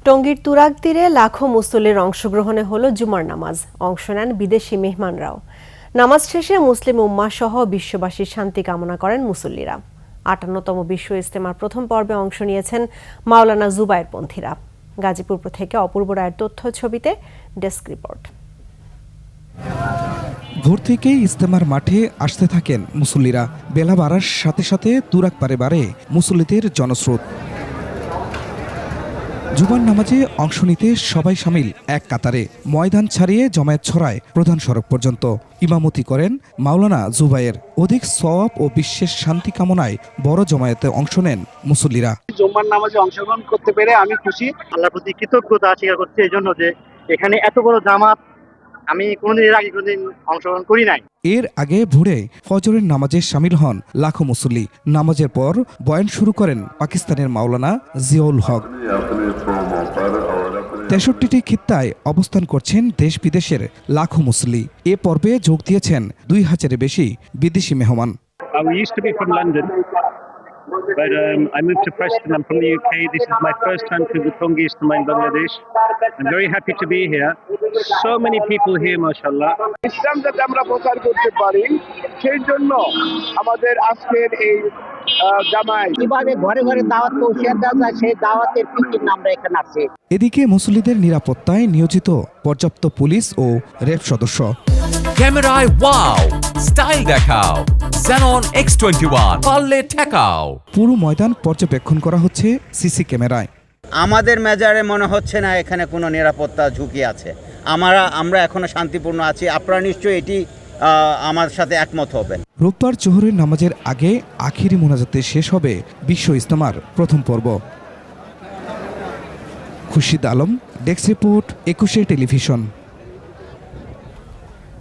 টঙ্গীর তুরাগ তীরে লাখো মুসল্লির অংশগ্রহণে হলো জুমার নামাজ। অংশ নেন বিদেশি মেহমানরাও। নামাজ শেষে মুসলিম উম্মাহ সহ বিশ্ববাসীর শান্তি কামনা করেন মুসল্লিরা। ৫৮তম বিশ্ব ইজতেমার প্রথম পর্বে অংশ নিয়েছেন মাওলানা জুবায়ের পন্থীরা। গাজীপুর থেকে অপূর্ব রায়ের তথ্য ছবিতে ডেস্ক রিপোর্ট। ভোর থেকেই ইজতেমার মাঠে আসতে থাকেন মুসল্লিরা। বেলা বাড়ার সাথে সাথে তুরাগ পারে বাড়ে মুসল্লিদের জনস্রোত। জুমার নামাজে অংশ নিতে সবাই শামিল এক কাতারে। ময়দান ছাড়িয়ে জমায়েত ছড়ায় প্রধান সড়ক পর্যন্ত। ইমামতি করেন মাওলানা জুবায়ের। অধিক সওয়াব ও বিশ্বের শান্তি কামনায় বড় জমায়েতে অংশ নেন মুসল্লিরা। জুমার নামাজে অংশগ্রহণ করতে পেরে আমি খুশি। আল্লাহর প্রতি কৃতজ্ঞতা স্বীকার করছি এই জন্য যে এখানে এত বড় জামাত আমি কোনোদিন অংশগ্রহণ করি নাই। এর আগে ভোরে ফজরের নামাজে শামিল হন লাখো মুসল্লি। নামাজের পর বয়ান শুরু করেন পাকিস্তানের মাওলানা জিয়াউল হক। ৬৩টি খিত্তায় অবস্থান করছেন দেশ বিদেশের লাখো মুসল্লি। এ পর্বে যোগ দিয়েছেন ২,০০০-এর বেশি বিদেশি মেহমান। But I moved to Preston. I'm from the UK. This is my first time to the Tongi Ijtima in Bangladesh. I'm very happy to be here. So many people here, mashallah. ইসলাম যাতে আমরা প্রচার করতে পারি সেই জন্য আমাদের আজকের এই জামায়াত। কিভাবে ঘরে ঘরে দাওয়াত পৌঁছে দেওয়া যায় সেই দাওয়াতের পিছনে আমরা এখানে আছি। এদিকে মুসল্লিদের নিরাপত্তায় নিয়োজিত পর্যাপ্ত পুলিশ ও র্যাব সদস্য। ক্যামেরায় ওয়াও, স্টাইল দেখাও, Xenon X21 পারলে ঠেকাও। পুরো ময়দান পর্যবেক্ষণ করা হচ্ছে সিসি ক্যামেরায়। আমাদের মেজারে মনে হচ্ছে না এখানে কোনো নিরাপত্তা ঝুঁকি আছে। আমরা এখনো শান্তিপূর্ণ আছি। আপনারা নিশ্চয়ই এটি আমার সাথে একমত হবেন। রোববার জোহরের নামাজের আগে আখিরি মোনাজাতে শেষ হবে বিশ্ব ইজতেমার প্রথম পর্ব। Khurshid Alam, desk report, ২১ television.